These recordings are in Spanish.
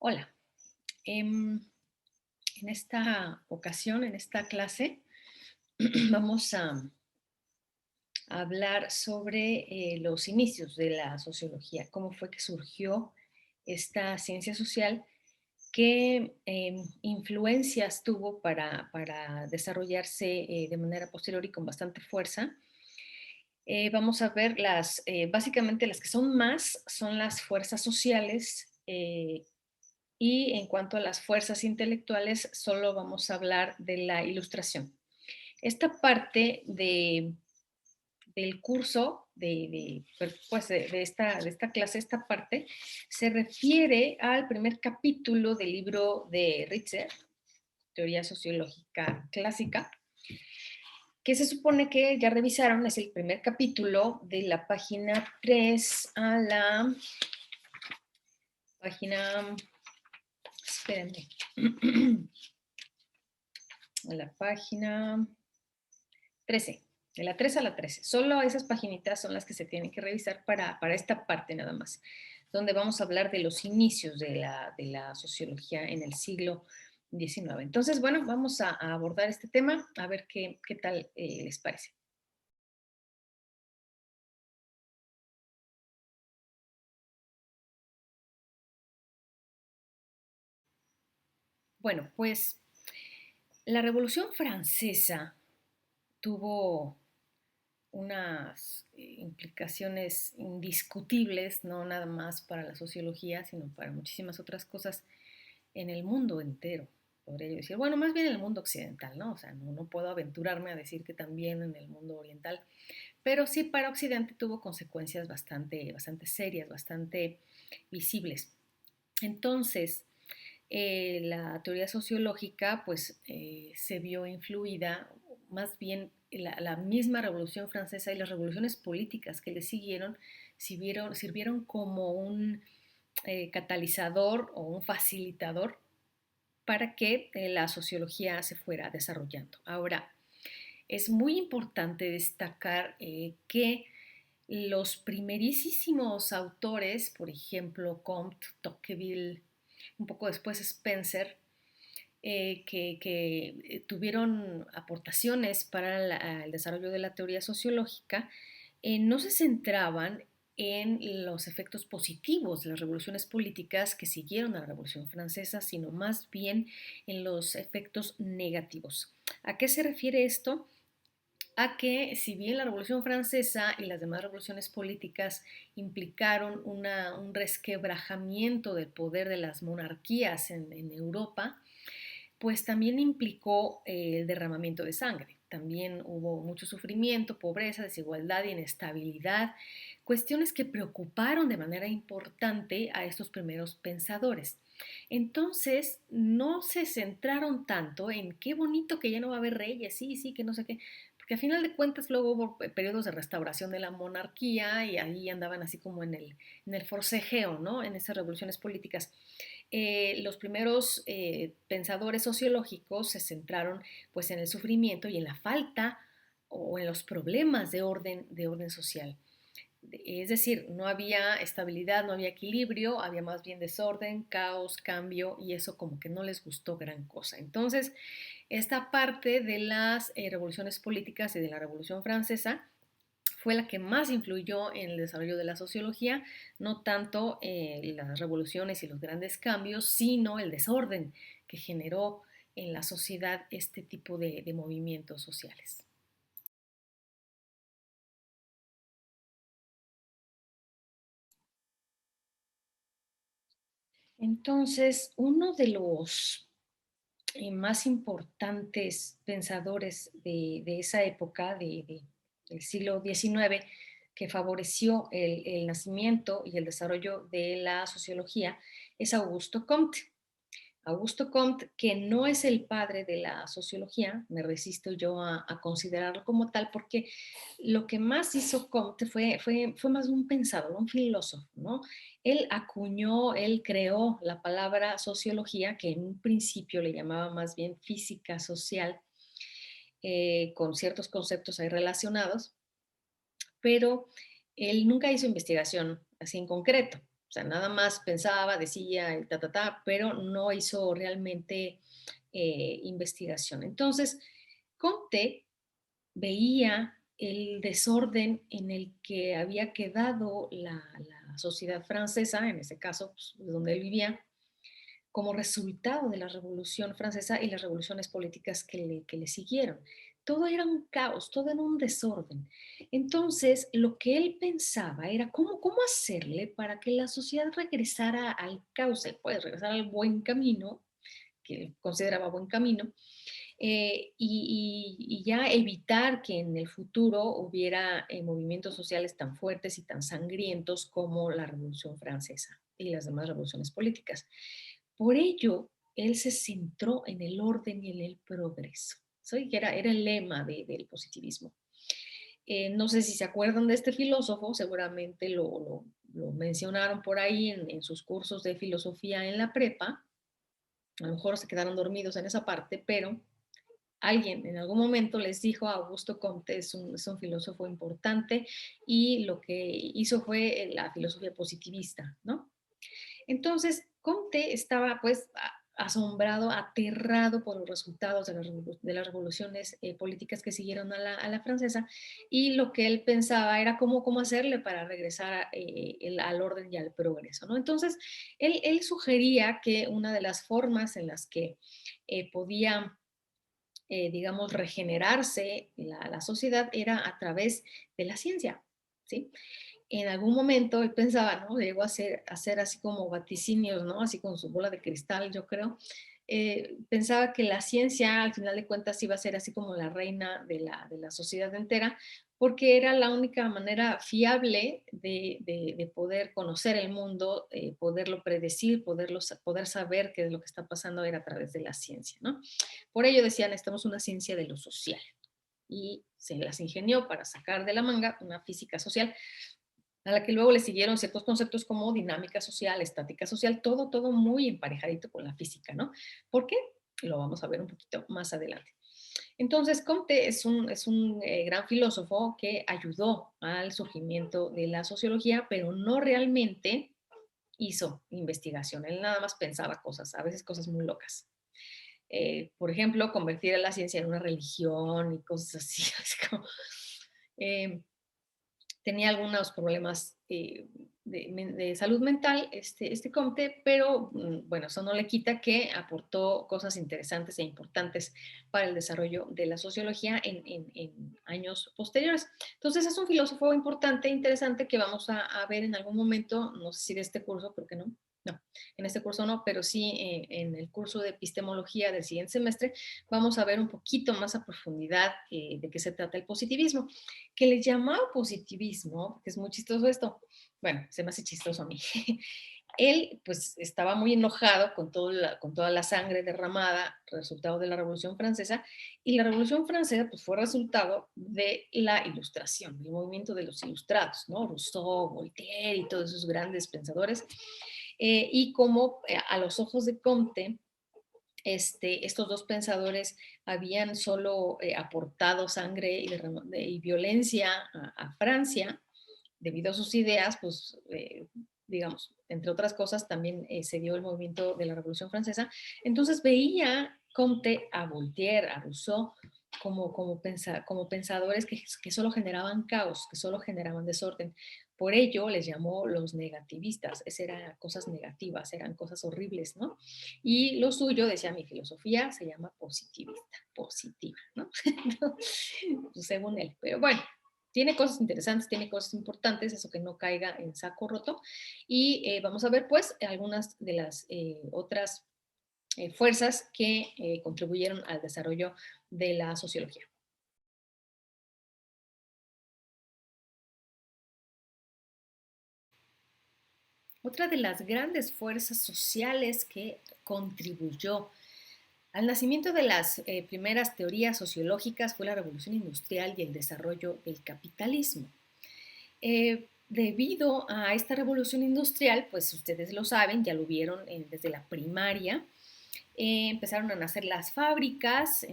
Hola. Em, en esta ocasión, en esta clase, vamos a hablar sobre los inicios de la sociología, cómo fue que surgió esta ciencia social, qué influencias tuvo para desarrollarse de manera posterior y con bastante fuerza. Vamos a ver básicamente las que son más, son las fuerzas sociales. Y en cuanto a las fuerzas intelectuales, solo vamos a hablar de la ilustración. Esta parte del curso, de esta clase, esta parte, se refiere al primer capítulo del libro de Ritzer, Teoría Sociológica Clásica, que se supone que ya revisaron, es el primer capítulo de la página 3 a la página, espérenme, a la página 13, de la 3 a la 13. Solo esas paginitas son las que se tienen que revisar para esta parte nada más, donde vamos a hablar de los inicios de la sociología en el siglo XIX. Entonces, bueno, vamos a abordar este tema, a ver qué tal les parece. Bueno, pues la Revolución Francesa tuvo unas implicaciones indiscutibles, no nada más para la sociología, sino para muchísimas otras cosas en el mundo entero, podría yo decir. Bueno, más bien en el mundo occidental, ¿no? O sea, no puedo aventurarme a decir que también en el mundo oriental, pero sí para Occidente tuvo consecuencias bastante serias, bastante visibles. Entonces, la teoría sociológica pues se vio influida, más bien la misma Revolución Francesa y las revoluciones políticas que le siguieron sirvieron como un catalizador o un facilitador para que la sociología se fuera desarrollando. Ahora, es muy importante destacar que los primerísimos autores, por ejemplo, Comte, Tocqueville, un poco después Spencer, que tuvieron aportaciones para el desarrollo de la teoría sociológica, no se centraban en los efectos positivos de las revoluciones políticas que siguieron a la Revolución Francesa, sino más bien en los efectos negativos. ¿A qué se refiere esto? A que si bien la Revolución Francesa y las demás revoluciones políticas implicaron un resquebrajamiento del poder de las monarquías en Europa, pues también implicó el derramamiento de sangre. También hubo mucho sufrimiento, pobreza, desigualdad, inestabilidad, cuestiones que preocuparon de manera importante a estos primeros pensadores. Entonces, no se centraron tanto en qué bonito que ya no va a haber reyes, sí, sí, que no sé qué, porque a final de cuentas luego hubo periodos de restauración de la monarquía y ahí andaban así como en el forcejeo, ¿no? En esas revoluciones políticas. Los primeros pensadores sociológicos se centraron pues en el sufrimiento y en la falta o en los problemas de orden social. Es decir, no había estabilidad, no había equilibrio, había más bien desorden, caos, cambio y eso como que no les gustó gran cosa. Entonces, esta parte de las revoluciones políticas y de la Revolución Francesa fue la que más influyó en el desarrollo de la sociología, no tanto las revoluciones y los grandes cambios, sino el desorden que generó en la sociedad este tipo de movimientos sociales. Entonces, uno de los más importantes pensadores de esa época, del siglo XIX, que favoreció el nacimiento y el desarrollo de la sociología, es Augusto Comte. Augusto Comte, que no es el padre de la sociología, me resisto yo a considerarlo como tal, porque lo que más hizo Comte fue más un pensador, un filósofo, ¿no? Él acuñó, él creó la palabra sociología, que en un principio le llamaba más bien física social, con ciertos conceptos ahí relacionados, pero él nunca hizo investigación así en concreto. O sea, nada más pensaba, decía, el pero no hizo realmente investigación. Entonces, Comte veía el desorden en el que había quedado la sociedad francesa, en ese caso, pues, donde él vivía, como resultado de la Revolución Francesa y las revoluciones políticas que le siguieron. Todo era un caos, todo era un desorden. Entonces, lo que él pensaba era cómo hacerle para que la sociedad regresara al cauce, pues regresar al buen camino, que él consideraba buen camino, y ya evitar que en el futuro hubiera movimientos sociales tan fuertes y tan sangrientos como la Revolución Francesa y las demás revoluciones políticas. Por ello, él se centró en el orden y en el progreso. ¿Sí? Era el lema del positivismo. No sé si se acuerdan de este filósofo, seguramente lo mencionaron por ahí en sus cursos de filosofía en la prepa. A lo mejor se quedaron dormidos en esa parte, pero alguien en algún momento les dijo a Augusto Comte, es un filósofo importante, y lo que hizo fue la filosofía positivista, ¿no? Entonces, Comte estaba pues asombrado, aterrado por los resultados de las revoluciones políticas que siguieron a la francesa, y lo que él pensaba era cómo hacerle para regresar al orden y al progreso, ¿no? Entonces, él sugería que una de las formas en las que podía digamos, regenerarse la sociedad era a través de la ciencia, ¿sí? En algún momento él pensaba, ¿no? Llegó a hacer así como vaticinios, ¿no? Así con su bola de cristal, yo creo. Pensaba que la ciencia, al final de cuentas, iba a ser así como la reina de la sociedad entera, porque era la única manera fiable de poder conocer el mundo, poderlo predecir, poder saber qué es lo que está pasando era a través de la ciencia, ¿no? Por ello decían, necesitamos una ciencia de lo social. Y se las ingenió para sacar de la manga una física social, a la que luego le siguieron ciertos conceptos como dinámica social, estática social, todo muy emparejadito con la física, ¿no? ¿Por qué? Lo vamos a ver un poquito más adelante. Entonces, Comte es un gran filósofo que ayudó al surgimiento de la sociología, pero no realmente hizo investigación. Él nada más pensaba cosas, a veces cosas muy locas. Por ejemplo, convertir a la ciencia en una religión y cosas así. Es como, eh, tenía algunos problemas de salud mental, este Comte, pero bueno, eso no le quita que aportó cosas interesantes e importantes para el desarrollo de la sociología en años posteriores. Entonces es un filósofo importante, interesante, que vamos a ver en algún momento, no sé si de este curso, creo que no, no, en este curso no, pero sí en el curso de epistemología del siguiente semestre, vamos a ver un poquito más a profundidad de qué se trata el positivismo, que le llamaba positivismo, que es muy chistoso esto. Bueno, se me hace chistoso a mí. Él pues estaba muy enojado con toda la sangre derramada, resultado de la Revolución Francesa, y la Revolución Francesa pues fue resultado de la Ilustración, del movimiento de los ilustrados, ¿no? Rousseau, Voltaire y todos esos grandes pensadores, y como a los ojos de Comte, estos dos pensadores habían solo aportado sangre y violencia a Francia debido a sus ideas, pues, digamos, entre otras cosas, también se dio el movimiento de la Revolución Francesa. Entonces veía Comte a Voltaire, a Rousseau, como pensadores que solo generaban caos, que solo generaban desorden. Por ello les llamó los negativistas, eran cosas negativas, eran cosas horribles, ¿no? Y lo suyo, decía, mi filosofía se llama positivista, positiva, ¿no? Según él. Pero bueno, tiene cosas interesantes, tiene cosas importantes, eso que no caiga en saco roto. Y vamos a ver pues algunas de las otras fuerzas que contribuyeron al desarrollo de la sociología. Otra de las grandes fuerzas sociales que contribuyó al nacimiento de las primeras teorías sociológicas fue la revolución industrial y el desarrollo del capitalismo. Debido a esta revolución industrial, pues ustedes lo saben, ya lo vieron desde la primaria, empezaron a nacer las fábricas,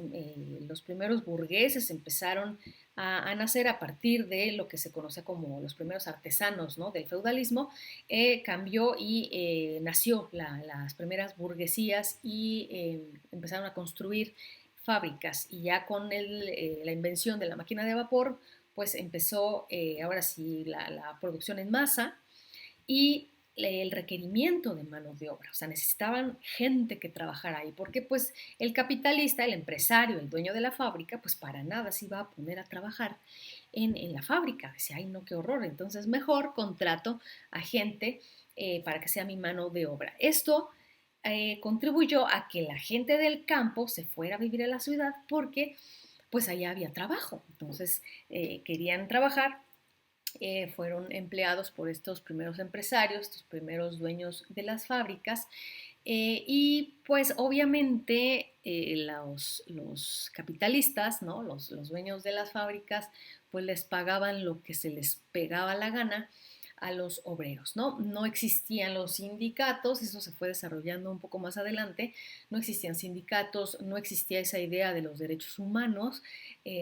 los primeros burgueses empezaron a nacer a partir de lo que se conoce como los primeros artesanos, ¿no?, del feudalismo. Cambió y nació las primeras burguesías y empezaron a construir fábricas, y ya con la invención de la máquina de vapor, pues empezó ahora sí la producción en masa y el requerimiento de mano de obra, o sea, necesitaban gente que trabajara ahí, porque pues el capitalista, el empresario, el dueño de la fábrica, pues para nada se iba a poner a trabajar en la fábrica. Decía, ay no, qué horror, entonces mejor contrato a gente para que sea mi mano de obra. Esto contribuyó a que la gente del campo se fuera a vivir a la ciudad porque pues allá había trabajo, entonces querían trabajar. Fueron empleados por estos primeros empresarios, estos primeros dueños de las fábricas, y pues obviamente los capitalistas, ¿no?, los dueños de las fábricas, pues les pagaban lo que se les pegaba la gana a los obreros, ¿no? No existían los sindicatos, eso se fue desarrollando un poco más adelante. No existían sindicatos, no existía esa idea de los derechos humanos,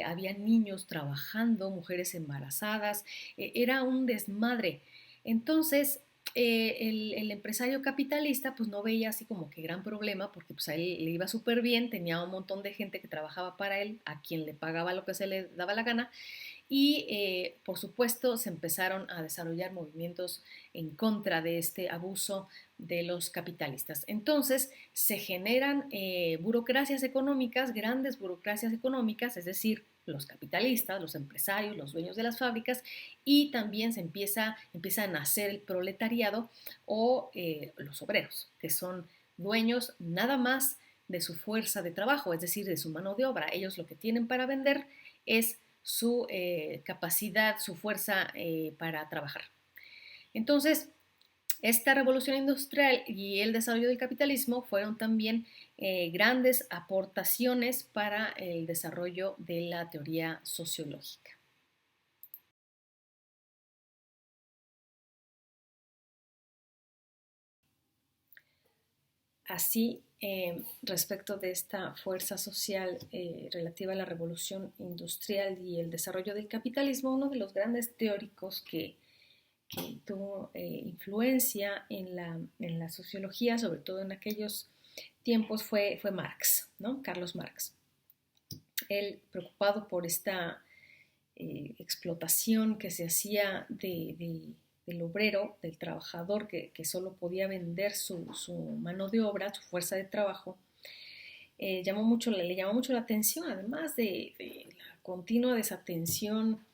había niños trabajando, mujeres embarazadas, era un desmadre. Entonces, el empresario capitalista pues no veía así como que gran problema, porque pues a él le iba súper bien, tenía un montón de gente que trabajaba para él, a quien le pagaba lo que se le daba la gana, y por supuesto se empezaron a desarrollar movimientos en contra de este abuso de los capitalistas. Entonces se generan burocracias económicas, grandes burocracias económicas, es decir, los capitalistas, los empresarios, los dueños de las fábricas, y también empieza a nacer el proletariado o los obreros, que son dueños nada más de su fuerza de trabajo, es decir, de su mano de obra. Ellos lo que tienen para vender es su capacidad, su fuerza para trabajar. Entonces, esta revolución industrial y el desarrollo del capitalismo fueron también grandes aportaciones para el desarrollo de la teoría sociológica. Así, respecto de esta fuerza social relativa a la revolución industrial y el desarrollo del capitalismo, uno de los grandes teóricos que tuvo influencia en la sociología, sobre todo en aquellos tiempos, fue Marx, ¿no? Carlos Marx. Él, preocupado por esta explotación que se hacía del obrero, del trabajador, que solo podía vender su mano de obra, su fuerza de trabajo, le llamó mucho la atención, además de la continua desatención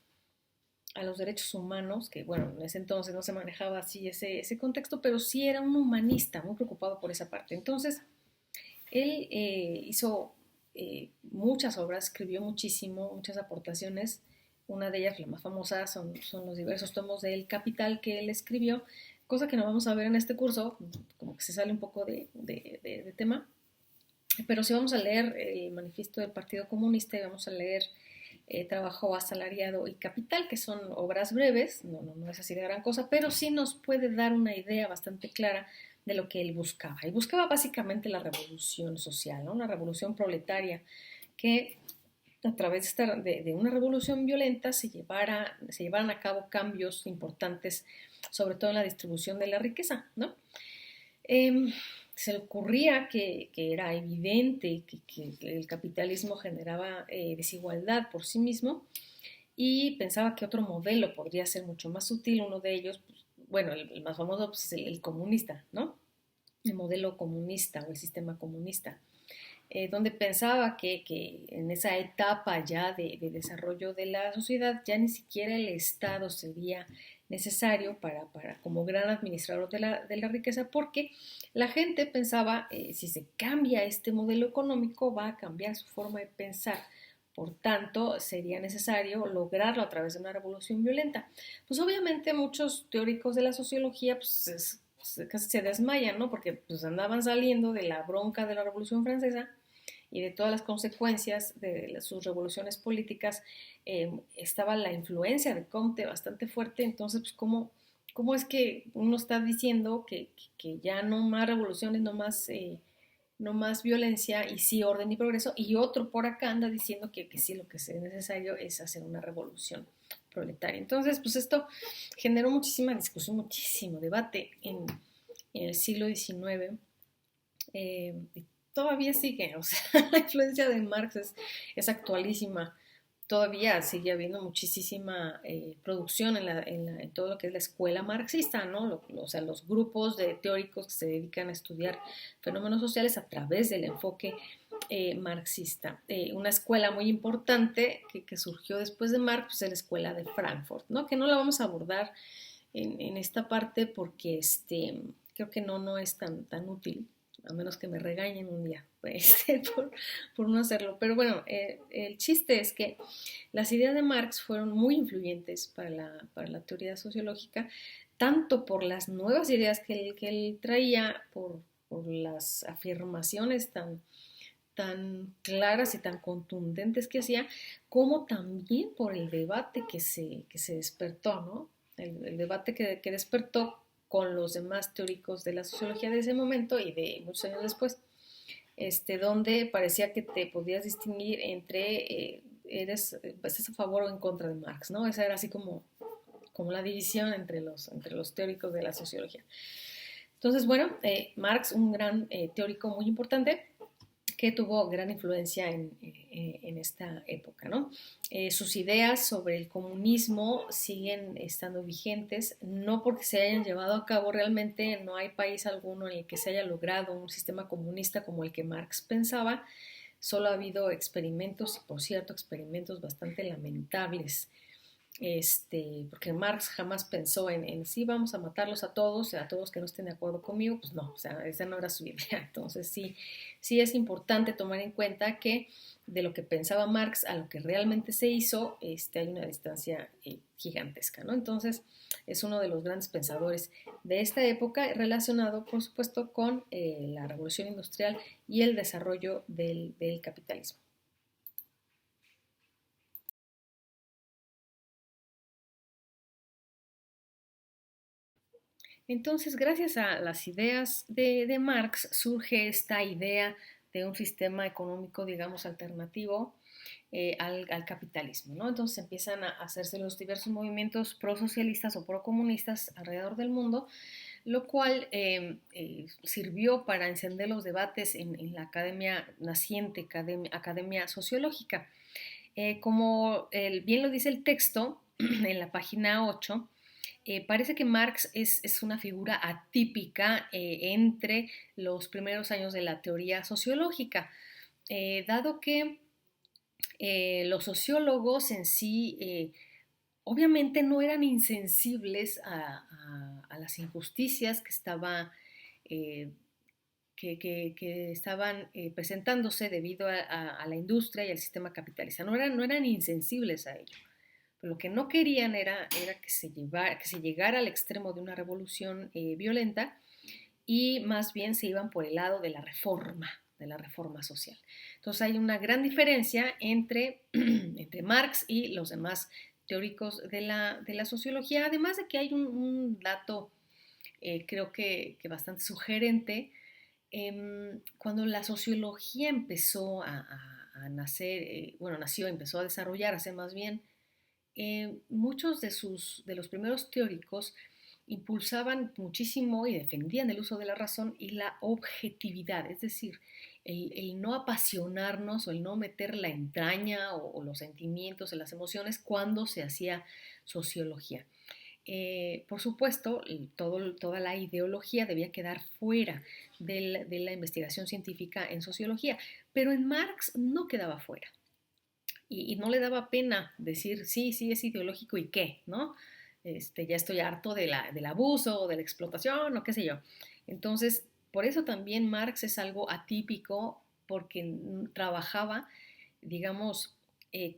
a los derechos humanos, que bueno, en ese entonces no se manejaba así ese contexto, pero sí era un humanista muy preocupado por esa parte. Entonces, él hizo muchas obras, escribió muchísimo, muchas aportaciones. Una de ellas, la más famosa, son los diversos tomos del Capital que él escribió, cosa que no vamos a ver en este curso, como que se sale un poco de tema, pero sí vamos a leer el manifiesto del Partido Comunista y vamos a leer Trabajo asalariado y Capital, que son obras breves, no es así de gran cosa, pero sí nos puede dar una idea bastante clara de lo que él buscaba. Él buscaba básicamente la revolución social, ¿no?, una revolución proletaria que a través de una revolución violenta se llevaran a cabo cambios importantes, sobre todo en la distribución de la riqueza, ¿no? Se le ocurría que era evidente que el capitalismo generaba desigualdad por sí mismo, y pensaba que otro modelo podría ser mucho más útil. Uno de ellos, pues, bueno, el más famoso, pues, es el comunista, ¿no? El modelo comunista o el sistema comunista, donde pensaba que en esa etapa ya de desarrollo de la sociedad ya ni siquiera el Estado sería necesario para como gran administrador de la riqueza, porque la gente pensaba, si se cambia este modelo económico va a cambiar su forma de pensar, por tanto sería necesario lograrlo a través de una revolución violenta. Pues obviamente muchos teóricos de la sociología pues, casi se desmayan, ¿no?, porque pues andaban saliendo de la bronca de la Revolución Francesa y de todas las consecuencias de sus revoluciones políticas. Estaba la influencia de Comte bastante fuerte. Entonces, pues, ¿cómo es que uno está diciendo que ya no más revoluciones, no más no más violencia y sí orden y progreso, y otro por acá anda diciendo que sí lo que es necesario es hacer una revolución proletaria. Entonces, pues esto generó muchísima discusión, muchísimo debate en el siglo XIX, y todavía sigue, o sea, la influencia de Marx es actualísima. Todavía sigue habiendo muchísima producción en todo lo que es la escuela marxista, ¿no? O sea, los grupos de teóricos que se dedican a estudiar fenómenos sociales a través del enfoque marxista. Una escuela muy importante que surgió después de Marx pues, es la escuela de Frankfurt, ¿no? Que no la vamos a abordar en esta parte porque creo que no es tan útil, a menos que me regañen un día por no hacerlo. Pero bueno, el chiste es que las ideas de Marx fueron muy influyentes para la teoría sociológica, tanto por las nuevas ideas que él traía, por las afirmaciones tan claras y tan contundentes que hacía, como también por el debate que se despertó, ¿no? El debate que despertó con los demás teóricos de la sociología de ese momento y de muchos años después, donde parecía que te podías distinguir entre estás a favor o en contra de Marx, ¿no? Esa era así como la división entre los teóricos de la sociología. Entonces, bueno, Marx, un gran teórico muy importante, que tuvo gran influencia en esta época, ¿no? Sus ideas sobre el comunismo siguen estando vigentes, no porque se hayan llevado a cabo realmente, no hay país alguno en el que se haya logrado un sistema comunista como el que Marx pensaba, solo ha habido experimentos, y por cierto, experimentos bastante lamentables, porque Marx jamás pensó en sí, vamos a matarlos a todos que no estén de acuerdo conmigo, pues no, o sea, esa no era su idea. Entonces sí es importante tomar en cuenta que de lo que pensaba Marx a lo que realmente se hizo, hay una distancia gigantesca, ¿no? Entonces es uno de los grandes pensadores de esta época relacionado, por supuesto, con la revolución industrial y el desarrollo del capitalismo. Entonces, gracias a las ideas de Marx, surge esta idea de un sistema económico, digamos, alternativo al capitalismo, ¿no? Entonces empiezan a hacerse los diversos movimientos prosocialistas o procomunistas alrededor del mundo, lo cual sirvió para encender los debates en la academia naciente, academia sociológica. Como bien lo dice el texto en la página 8, parece que Marx es una figura atípica entre los primeros años de la teoría sociológica, dado que los sociólogos en sí obviamente no eran insensibles a las injusticias eh, que estaban presentándose debido a la industria y al sistema capitalista. No eran insensibles a ello. Pero lo que no querían era que se llegara al extremo de una revolución violenta y más bien se iban por el lado de la reforma social. Entonces hay una gran diferencia entre Marx y los demás teóricos de la sociología, además de que hay un dato creo que bastante sugerente. Cuando la sociología empezó a nacer, bueno, nació, empezó a desarrollarse más bien, muchos de los primeros teóricos impulsaban muchísimo y defendían el uso de la razón y la objetividad, es decir, el no apasionarnos o el no meter la entraña o los sentimientos, o las emociones cuando se hacía sociología. Por supuesto, toda la ideología debía quedar fuera de la investigación científica en sociología, pero en Marx no quedaba fuera y no le daba pena decir, sí, es ideológico y qué, ¿no? Ya estoy harto del abuso, de la explotación o qué sé yo. Entonces, por eso también Marx es algo atípico porque trabajaba, digamos,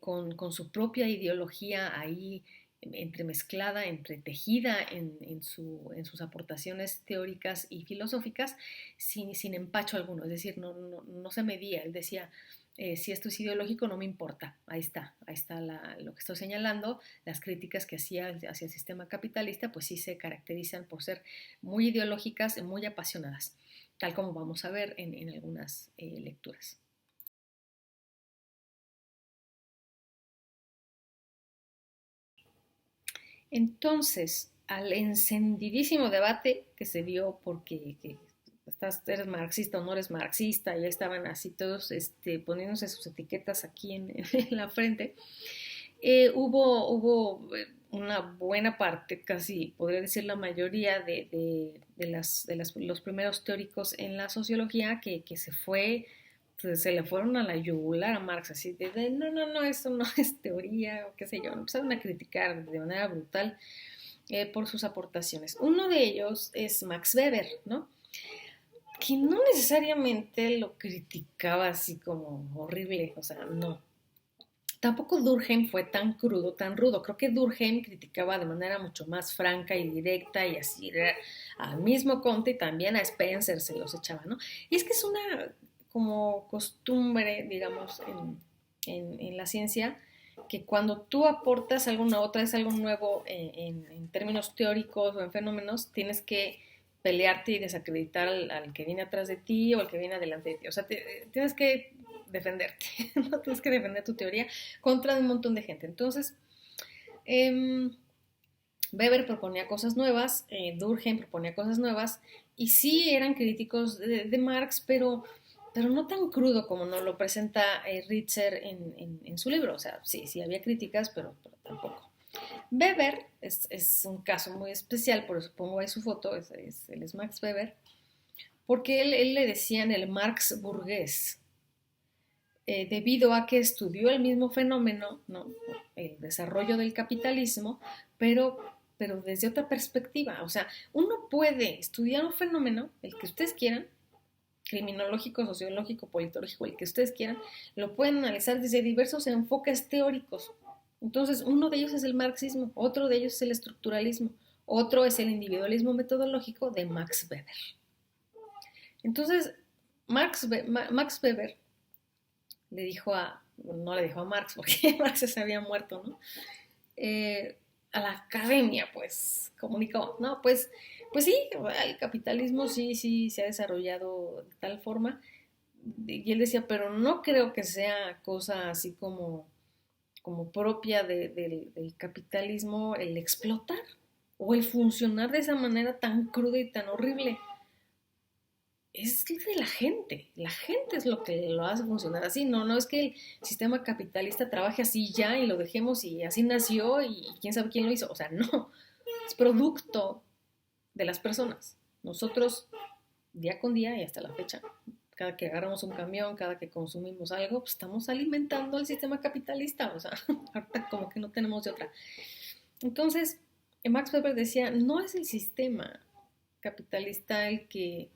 con su propia ideología ahí entremezclada, entretejida en sus aportaciones teóricas y filosóficas sin empacho alguno, es decir, no se medía, él decía, si esto es ideológico no me importa, ahí está lo que estoy señalando, las críticas que hacía hacia el sistema capitalista pues sí se caracterizan por ser muy ideológicas, muy apasionadas. tal como vamos a ver en algunas lecturas. Entonces, al encendidísimo debate que se dio porque eres marxista o no eres marxista, ya estaban así todos poniéndose sus etiquetas aquí en la frente, hubo una buena parte, casi podría decir la mayoría los primeros teóricos en la sociología que se le fueron a la yugular a Marx, así no, no, no, eso no es teoría, o qué sé yo, empezaron a criticar de manera brutal por sus aportaciones. Uno de ellos es Max Weber, ¿no? Que no necesariamente lo criticaba así como horrible, o sea, no. Tampoco Durkheim fue tan crudo, tan rudo. Creo que Durkheim criticaba de manera mucho más franca y directa y así al mismo Comte y también a Spencer se los echaba, ¿no? Y es que es una como costumbre, digamos, en la ciencia, que cuando tú aportas alguna otra vez algo nuevo en términos teóricos o en fenómenos, tienes que pelearte y desacreditar al que viene atrás de ti o al que viene adelante de ti. O sea, tienes que defenderte, no tienes que defender tu teoría contra un montón de gente. Entonces, eh, Weber proponía cosas nuevas, Durkheim proponía cosas nuevas, y sí eran críticos de Marx, pero no tan crudo como nos lo presenta Ritzer en su libro. O sea, sí, sí había críticas, pero tampoco. Weber es un caso muy especial, por eso pongo ahí su foto, él es Max Weber, porque él le decían el Marx burgués, debido a que estudió el mismo fenómeno, ¿no? El desarrollo del capitalismo, pero desde otra perspectiva. O sea, uno puede estudiar un fenómeno, el que ustedes quieran, criminológico, sociológico, politológico, el que ustedes quieran, lo pueden analizar desde diversos enfoques teóricos. Entonces, uno de ellos es el marxismo, otro de ellos es el estructuralismo, otro es el individualismo metodológico de Max Weber. Entonces, Max Weber le dijo no le dijo a Marx, porque Marx se había muerto, ¿no? A la academia, pues, comunicó, ¿no? Pues sí, el capitalismo sí se ha desarrollado de tal forma, y él decía, pero no creo que sea cosa así como propia del capitalismo el explotar o el funcionar de esa manera tan cruda y tan horrible. Es de la gente es lo que lo hace funcionar así, no es que el sistema capitalista trabaje así ya y lo dejemos y así nació y quién sabe quién lo hizo, o sea, no, es producto de las personas. Nosotros, día con día y hasta la fecha, cada que agarramos un camión, cada que consumimos algo, pues estamos alimentando el sistema capitalista, o sea, ahorita como que no tenemos de otra. Entonces, Max Weber decía, no es el sistema capitalista el que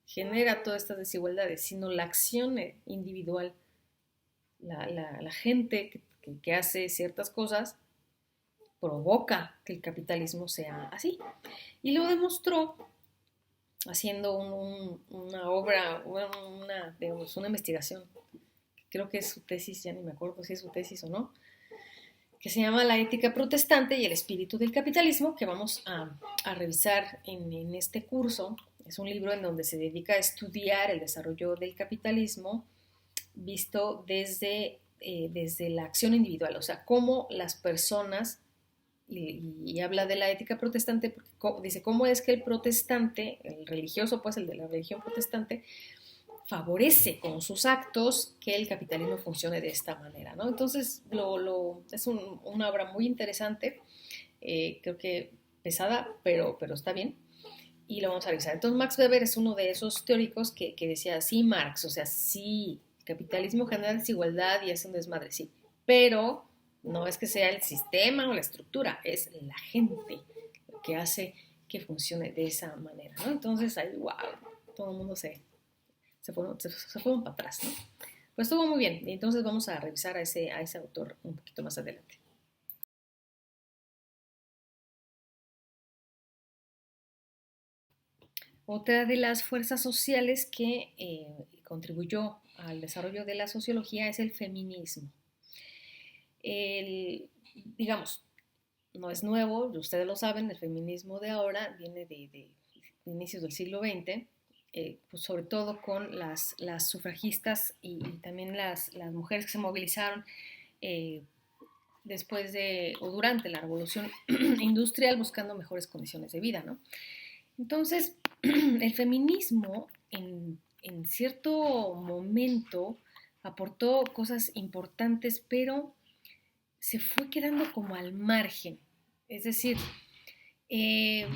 genera todas estas desigualdades, sino la acción individual, la gente que hace ciertas cosas provoca que el capitalismo sea así. Y lo demostró haciendo una obra, digamos, una investigación, creo que es su tesis, ya ni me acuerdo si es su tesis o no, que se llama La ética protestante y el espíritu del capitalismo, que vamos a revisar en este curso. Es un libro en donde se dedica a estudiar el desarrollo del capitalismo visto desde la acción individual, o sea, cómo las personas, y habla de la ética protestante, porque dice cómo es que el protestante, el religioso, pues el de la religión protestante, favorece con sus actos que el capitalismo funcione de esta manera, ¿no? Entonces, es una obra muy interesante, creo que pesada, pero está bien, y lo vamos a revisar. Entonces, Max Weber es uno de esos teóricos que decía, sí, Marx, o sea, sí, el capitalismo genera desigualdad y es un desmadre, sí, pero no es que sea el sistema o la estructura, es la gente lo que hace que funcione de esa manera, ¿no? Entonces, ahí, wow, todo el mundo se fueron para atrás, ¿no? Pues estuvo muy bien, y entonces vamos a revisar a ese autor un poquito más adelante. Otra de las fuerzas sociales que contribuyó al desarrollo de la sociología es el feminismo. El, digamos, no es nuevo, ustedes lo saben, el feminismo de ahora viene de inicios del siglo XX, pues sobre todo con las sufragistas y también las mujeres que se movilizaron eh, después de o durante la revolución industrial buscando mejores condiciones de vida, ¿no? Entonces, el feminismo en cierto momento aportó cosas importantes, pero se fue quedando como al margen. Es decir, eh,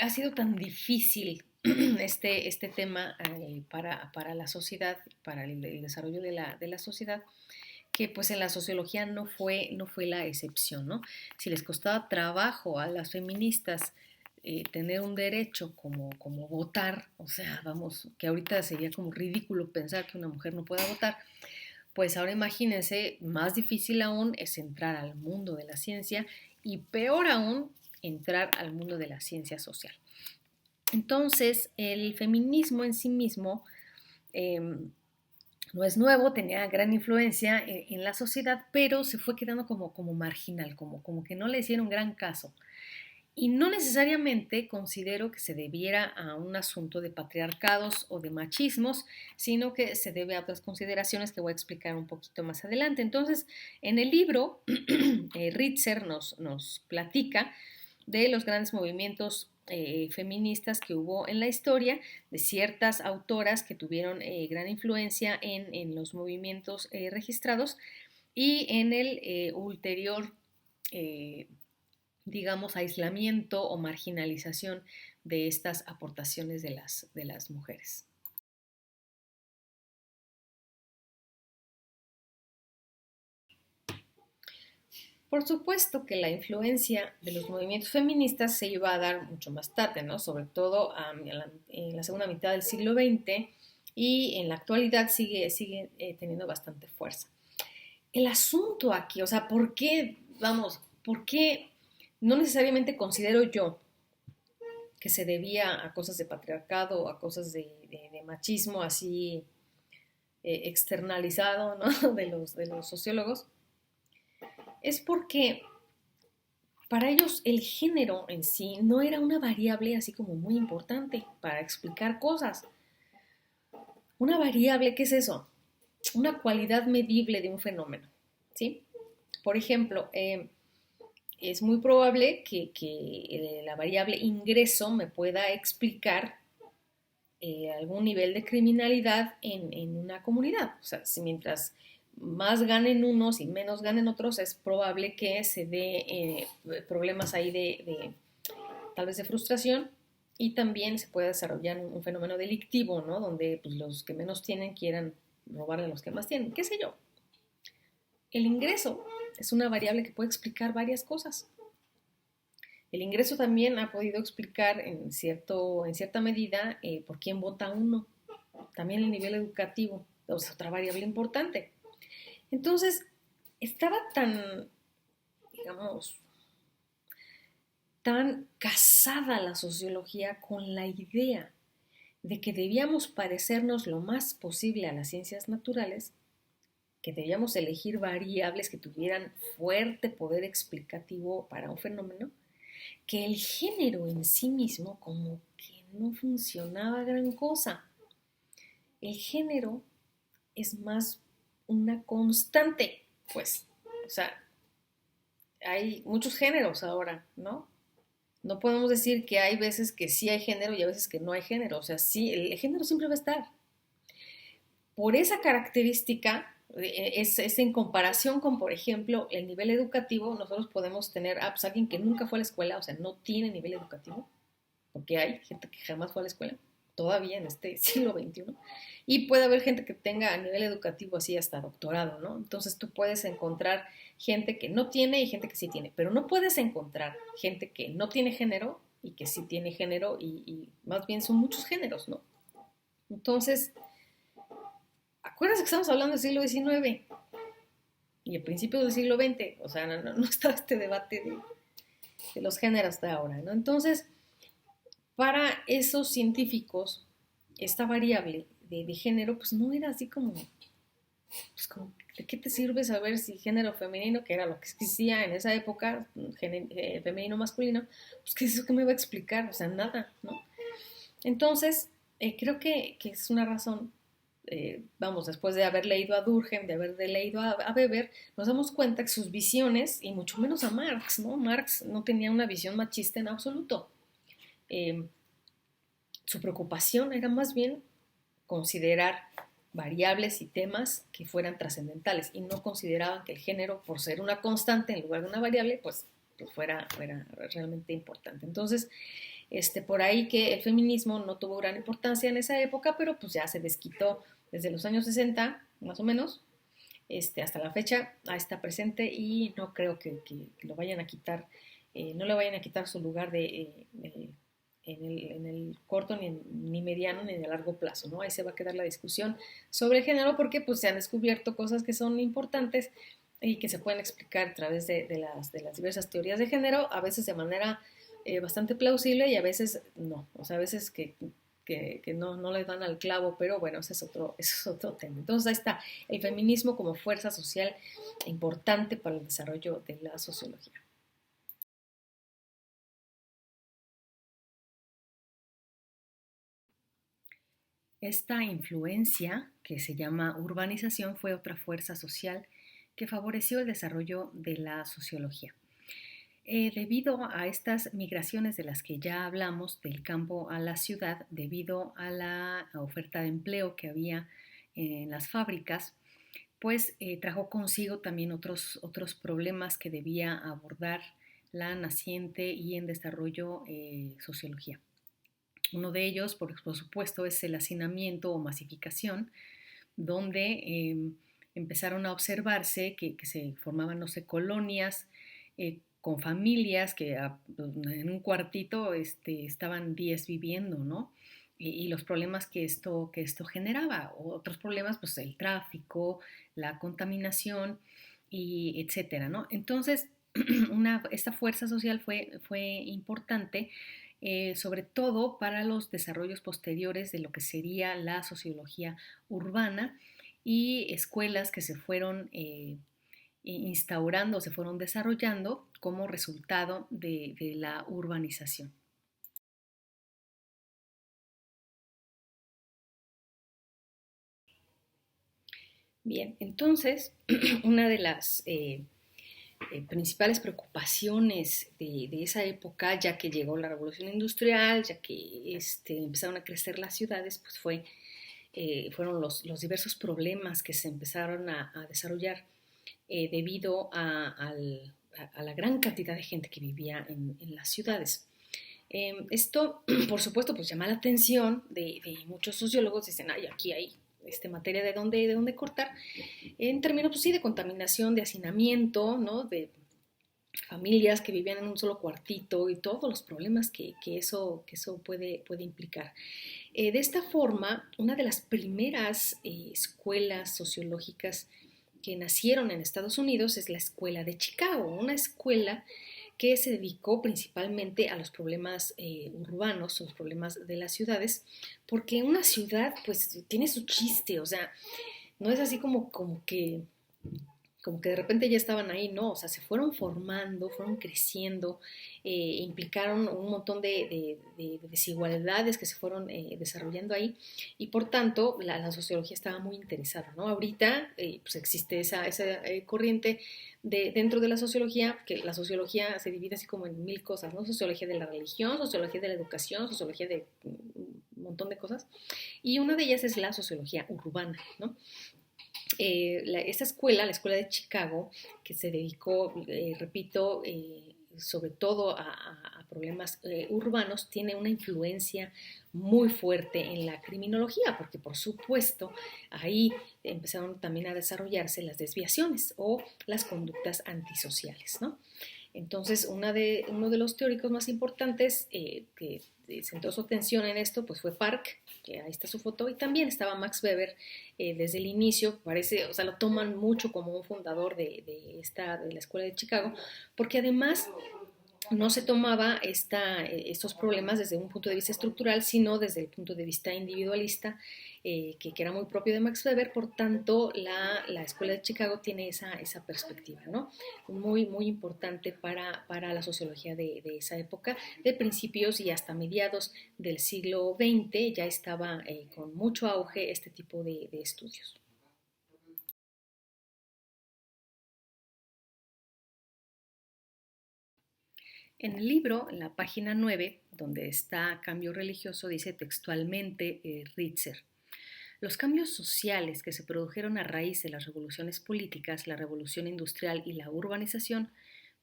ha sido tan difícil este tema para la sociedad, para el desarrollo de la sociedad, que pues en la sociología no fue la excepción, ¿no? Si les costaba trabajo a las feministas tener un derecho como votar, o sea, vamos, que ahorita sería como ridículo pensar que una mujer no pueda votar, pues ahora imagínense, más difícil aún es entrar al mundo de la ciencia y peor aún entrar al mundo de la ciencia social. Entonces, el feminismo en sí mismo eh, no es nuevo, tenía gran influencia en la sociedad, pero se fue quedando como marginal, como que no le hicieron gran caso. Y no necesariamente considero que se debiera a un asunto de patriarcados o de machismos, sino que se debe a otras consideraciones que voy a explicar un poquito más adelante. Entonces, en el libro, Ritzer nos platica de los grandes movimientos feministas que hubo en la historia, de ciertas autoras que tuvieron gran influencia en los movimientos registrados y en el ulterior digamos, aislamiento o marginalización de estas aportaciones de las mujeres. Por supuesto que la influencia de los movimientos feministas se iba a dar mucho más tarde, ¿no? Sobre todo en la segunda mitad del siglo XX y en la actualidad sigue teniendo bastante fuerza. El asunto aquí, o sea, ¿por qué, vamos, por qué no necesariamente considero yo que se debía a cosas de patriarcado, a cosas de machismo así externalizado, ¿no? De los sociólogos, es porque para ellos el género en sí no era una variable así como muy importante para explicar cosas. Una variable, ¿qué es eso? Una cualidad medible de un fenómeno, ¿sí? Por ejemplo, es muy probable que la variable ingreso me pueda explicar algún nivel de criminalidad en una comunidad. O sea, si mientras más ganen unos y menos ganen otros, es probable que se dé problemas ahí tal vez de frustración y también se puede desarrollar un fenómeno delictivo, ¿no? Donde pues, los que menos tienen quieran robarle a los que más tienen, qué sé yo. El ingreso es una variable que puede explicar varias cosas. El ingreso también ha podido explicar en cierta medida por quién vota uno. También el nivel educativo, es otra variable importante. Entonces, estaba tan, digamos, tan casada la sociología con la idea de que debíamos parecernos lo más posible a las ciencias naturales, que debíamos elegir variables que tuvieran fuerte poder explicativo para un fenómeno, que el género en sí mismo como que no funcionaba gran cosa. El género es más una constante, pues, o sea, hay muchos géneros ahora, ¿no? No podemos decir que hay veces que sí hay género y a veces que no hay género, o sea, sí, el género siempre va a estar. Por esa característica, es en comparación con, por ejemplo, el nivel educativo, nosotros podemos tener pues, alguien que nunca fue a la escuela, o sea, no tiene nivel educativo, porque hay gente que jamás fue a la escuela, todavía en este siglo XXI, y puede haber gente que tenga a nivel educativo así hasta doctorado, ¿no? Entonces tú puedes encontrar gente que no tiene y gente que sí tiene, pero no puedes encontrar gente que no tiene género y que sí tiene género y más bien son muchos géneros, ¿no? Entonces, acuérdense que estamos hablando del siglo XIX y el principio del siglo XX, o sea, no está este debate de los géneros de ahora, ¿no? Entonces, para esos científicos, esta variable de género, pues no era así pues como, ¿de qué te sirve saber si género femenino, que era lo que existía en esa época, femenino masculino, pues qué es eso que me va a explicar, o sea, nada, ¿no? Entonces, Creo que es una razón, vamos, después de haber leído a Durkheim, de haber leído a Weber, nos damos cuenta que sus visiones, y mucho menos a Marx, ¿no? Marx no tenía una visión machista en absoluto. Eh, Su preocupación era más bien considerar variables y temas que fueran trascendentales y no consideraban que el género, por ser una constante en lugar de una variable, pues fuera realmente importante. Entonces, por ahí que el feminismo no tuvo gran importancia en esa época, pero pues ya se desquitó desde los años 60, más o menos, hasta la fecha, está presente y no creo que lo vayan a quitar, no le vayan a quitar su lugar en el corto, ni mediano, ni de largo plazo, ¿no? Ahí se va a quedar la discusión sobre el género porque pues se han descubierto cosas que son importantes y que se pueden explicar a través de las diversas teorías de género, a veces de manera bastante plausible y a veces no, o sea, a veces que no le dan al clavo, pero bueno, ese es otro tema. Entonces ahí está, el feminismo como fuerza social importante para el desarrollo de la sociología. Esta influencia, que se llama urbanización, fue otra fuerza social que favoreció el desarrollo de la sociología. Debido a estas migraciones de las que ya hablamos del campo a la ciudad, debido a la oferta de empleo que había en las fábricas, pues trajo consigo también otros problemas que debía abordar la naciente y en desarrollo sociología. Uno de ellos, por supuesto, es el hacinamiento o masificación, donde empezaron a observarse que se formaban, no sé, colonias con familias que en un cuartito estaban 10 viviendo, ¿no? Y los problemas que esto generaba. Otros problemas, pues el tráfico, la contaminación, y etcétera, ¿no? Entonces, esta fuerza social fue importante, sobre todo para los desarrollos posteriores de lo que sería la sociología urbana y escuelas que se fueron instaurando, se fueron desarrollando como resultado de la urbanización. Bien, entonces, una de las principales preocupaciones de esa época, ya que llegó la revolución industrial, ya que empezaron a crecer las ciudades, pues fueron los diversos problemas que se empezaron a desarrollar debido a la gran cantidad de gente que vivía en las ciudades. Esto, por supuesto, pues llama la atención de muchos sociólogos, dicen, ay, aquí hay materia de dónde cortar, en términos, pues sí, de contaminación, de hacinamiento, ¿no? De familias que vivían en un solo cuartito y todos los problemas que eso puede implicar. De esta forma, una de las primeras escuelas sociológicas que nacieron en Estados Unidos es la Escuela de Chicago, una escuela que se dedicó principalmente a los problemas urbanos, los problemas de las ciudades, porque una ciudad pues tiene su chiste, o sea, no es así como que de repente ya estaban ahí, no, o sea, se fueron formando, fueron creciendo, implicaron un montón de desigualdades que se fueron desarrollando ahí y por tanto la sociología estaba muy interesada, ¿no? Ahorita pues existe esa corriente dentro de la sociología, que la sociología se divide así como en mil cosas, ¿no? Sociología de la religión, sociología de la educación, sociología de un montón de cosas, y una de ellas es la sociología urbana, ¿no? Esta escuela, la escuela de Chicago, que se dedicó, repito, sobre todo a problemas urbanos, tiene una influencia muy fuerte en la criminología, porque por supuesto ahí empezaron también a desarrollarse las desviaciones o las conductas antisociales, ¿no? Entonces, uno de los teóricos más importantes que centró su atención en esto, pues fue Park, que ahí está su foto, y también estaba Max Weber desde el inicio, parece, o sea, lo toman mucho como un fundador de la Escuela de Chicago, porque además no se tomaba estos problemas desde un punto de vista estructural, sino desde el punto de vista individualista, que era muy propio de Max Weber. Por tanto, la Escuela de Chicago tiene esa perspectiva, ¿no? Muy, muy importante para la sociología de esa época, de principios y hasta mediados del siglo XX, ya estaba con mucho auge este tipo de estudios. En el libro, en la página 9, donde está cambio religioso, dice textualmente Ritzer: los cambios sociales que se produjeron a raíz de las revoluciones políticas, la revolución industrial y la urbanización,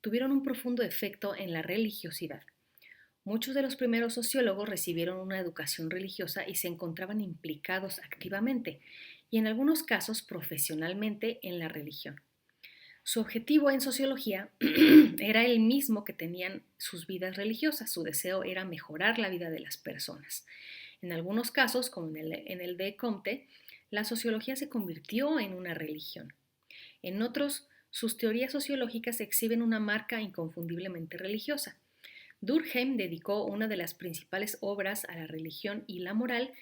tuvieron un profundo efecto en la religiosidad. Muchos de los primeros sociólogos recibieron una educación religiosa y se encontraban implicados activamente, y en algunos casos profesionalmente, en la religión. Su objetivo en sociología era el mismo que tenían sus vidas religiosas. Su deseo era mejorar la vida de las personas. En algunos casos, como en el de Comte, la sociología se convirtió en una religión. En otros, sus teorías sociológicas exhiben una marca inconfundiblemente religiosa. Durkheim dedicó una de las principales obras a la religión y la moral.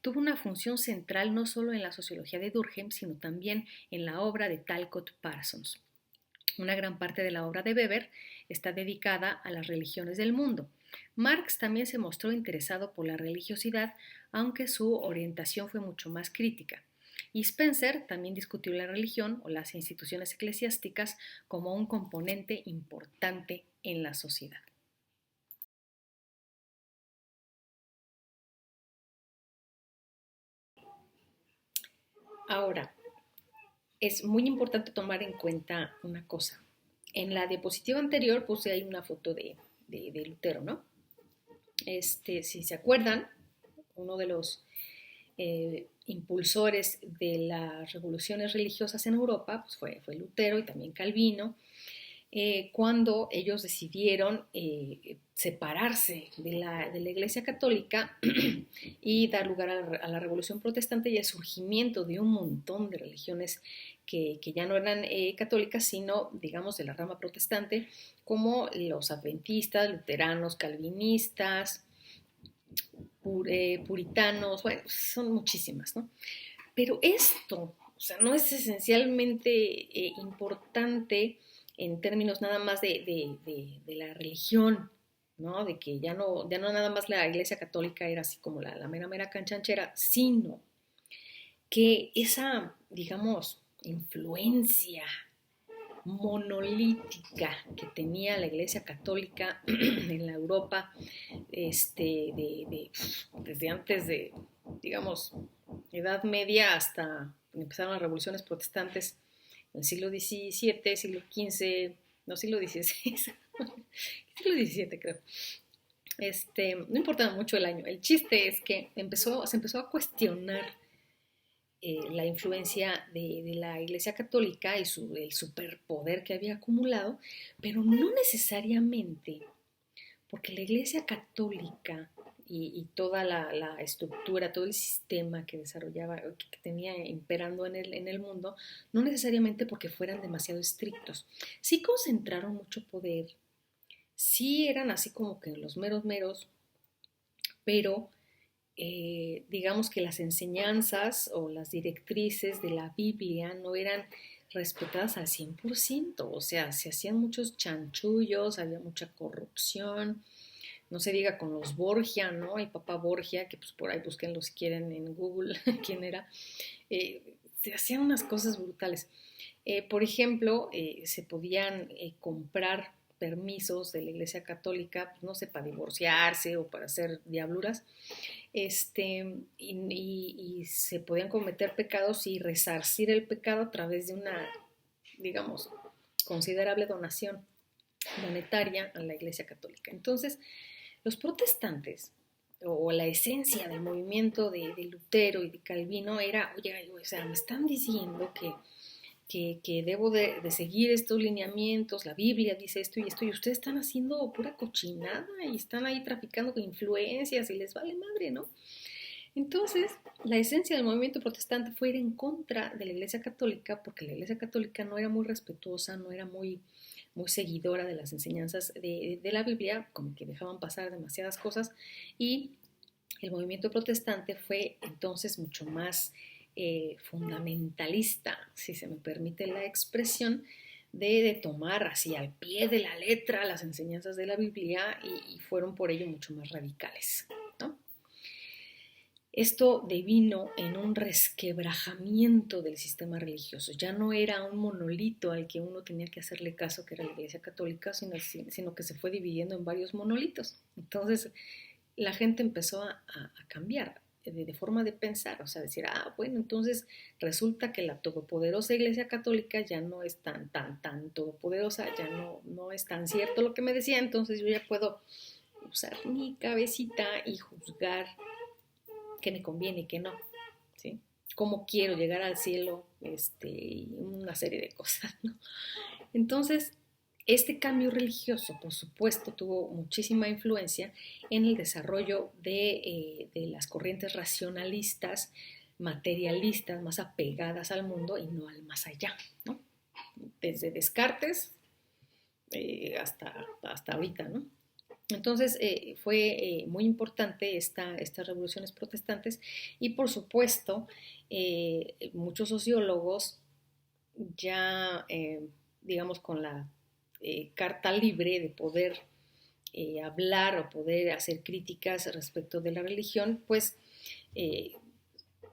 Tuvo una función central no solo en la sociología de Durkheim, sino también en la obra de Talcott Parsons. Una gran parte de la obra de Weber está dedicada a las religiones del mundo. Marx también se mostró interesado por la religiosidad, aunque su orientación fue mucho más crítica. Y Spencer también discutió la religión o las instituciones eclesiásticas como un componente importante en la sociedad. Ahora, es muy importante tomar en cuenta una cosa. En la diapositiva anterior puse ahí una foto de Lutero, ¿no? Si se acuerdan, uno de los impulsores de las revoluciones religiosas en Europa pues fue Lutero y también Calvino, cuando ellos decidieron separarse de la Iglesia Católica y dar lugar a la Revolución Protestante y el surgimiento de un montón de religiones que ya no eran católicas, sino, digamos, de la rama protestante, como los adventistas, luteranos, calvinistas, puritanos, bueno, son muchísimas, ¿no? Pero esto, o sea, no es esencialmente importante en términos nada más de la religión, ¿no? De que ya no nada más la Iglesia Católica era así como la mera canchanchera, sino que esa, digamos, influencia monolítica que tenía la Iglesia Católica en la Europa desde antes de, digamos, Edad Media hasta empezaron las revoluciones protestantes en el siglo XVII, siglo XV, no, siglo XVI, siglo XVII creo. No importa mucho el año. El chiste es que se empezó a cuestionar la influencia de la Iglesia Católica y el superpoder que había acumulado, pero no necesariamente porque la Iglesia Católica y toda la estructura, todo el sistema que desarrollaba, que tenía imperando en el mundo, no necesariamente porque fueran demasiado estrictos. Sí concentraron mucho poder, sí eran así como que los meros meros, pero digamos que las enseñanzas o las directrices de la Biblia no eran respetadas al 100%, o sea, se hacían muchos chanchullos, había mucha corrupción, no se diga con los Borgia, ¿no? El papá Borgia, que pues por ahí búsquenlo si quieren en Google quién era, se hacían unas cosas brutales. Por ejemplo, se podían comprar permisos de la Iglesia Católica, pues, no sé, para divorciarse o para hacer diabluras, y se podían cometer pecados y resarcir el pecado a través de una, digamos, considerable donación monetaria a la Iglesia Católica. Entonces, los protestantes, o la esencia del movimiento de Lutero y de Calvino era, oye, o sea, me están diciendo que debo de seguir estos lineamientos, la Biblia dice esto, y ustedes están haciendo pura cochinada y están ahí traficando con influencias y les vale madre, ¿no? Entonces, la esencia del movimiento protestante fue ir en contra de la Iglesia Católica, porque la Iglesia Católica no era muy respetuosa, no era muy, muy seguidora de las enseñanzas de la Biblia, como que dejaban pasar demasiadas cosas, y el movimiento protestante fue entonces mucho más fundamentalista, si se me permite la expresión, de tomar así al pie de la letra las enseñanzas de la Biblia y fueron por ello mucho más radicales, ¿no? Esto devino en un resquebrajamiento del sistema religioso. Ya no era un monolito al que uno tenía que hacerle caso, que era la Iglesia Católica, sino que se fue dividiendo en varios monolitos. Entonces, la gente empezó a cambiar de forma de pensar, o sea, decir, bueno, entonces resulta que la todopoderosa Iglesia Católica ya no es tan todopoderosa, ya no es tan cierto lo que me decía, entonces yo ya puedo usar mi cabecita y juzgar qué me conviene y qué no, ¿sí? Cómo quiero llegar al cielo, y una serie de cosas, ¿no? Entonces, este cambio religioso, por supuesto, tuvo muchísima influencia en el desarrollo de las corrientes racionalistas, materialistas, más apegadas al mundo y no al más allá, ¿no? Desde Descartes hasta ahorita, ¿no? Entonces fue muy importante estas revoluciones protestantes y por supuesto muchos sociólogos ya, digamos, con la carta libre de poder hablar o poder hacer críticas respecto de la religión, pues eh,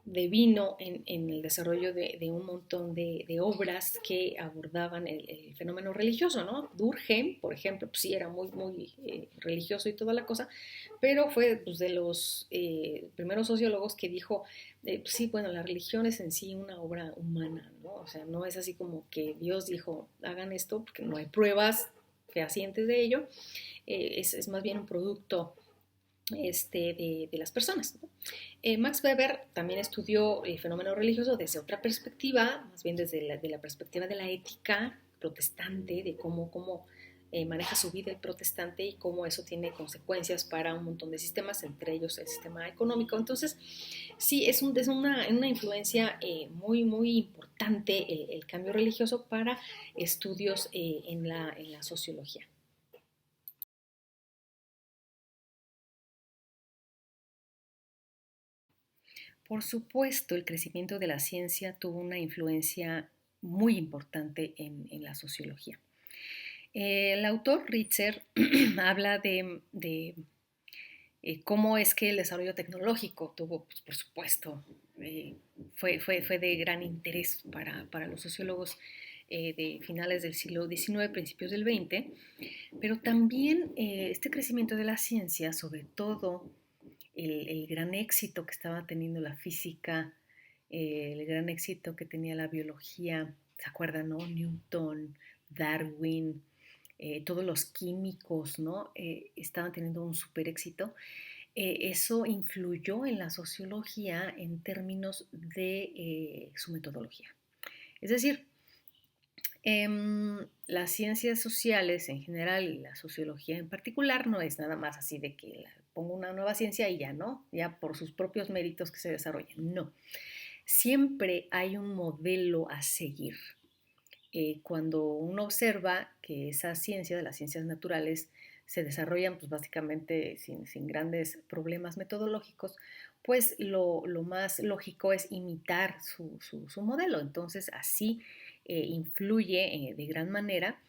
devino en el desarrollo de un montón de obras que abordaban el fenómeno religioso, ¿no? Durkheim, por ejemplo, pues sí era muy religioso y toda la cosa, pero fue pues, de los primeros sociólogos que dijo, pues sí, bueno, la religión es en sí una obra humana, ¿no? O sea, no es así como que Dios dijo, hagan esto, porque no hay pruebas fehacientes de ello, es más bien un producto de las personas, ¿no? Max Weber también estudió el fenómeno religioso desde otra perspectiva, más bien desde de la perspectiva de la ética protestante, de cómo maneja su vida el protestante y cómo eso tiene consecuencias para un montón de sistemas, entre ellos el sistema económico. Entonces, sí, es una influencia muy importante el cambio religioso para estudios en la sociología. Por supuesto, el crecimiento de la ciencia tuvo una influencia muy importante en la sociología. El autor Ritzer habla de cómo es que el desarrollo tecnológico tuvo, pues, por supuesto, eh, fue de gran interés para los sociólogos de finales del siglo XIX, principios del XX, pero también este crecimiento de la ciencia, sobre todo el gran éxito que estaba teniendo la física, el gran éxito que tenía la biología, ¿se acuerdan, no? Newton, Darwin, todos los químicos, ¿no? Estaban teniendo un super éxito. Eso influyó en la sociología en términos de su metodología. Es decir, las ciencias sociales en general y la sociología en particular no es nada más así de que pongo una nueva ciencia y ya no, ya por sus propios méritos que se desarrollen. No, siempre hay un modelo a seguir. Cuando uno observa que esa ciencia, de las ciencias naturales, se desarrollan pues básicamente sin grandes problemas metodológicos, pues lo más lógico es imitar su modelo. Entonces así influye de gran manera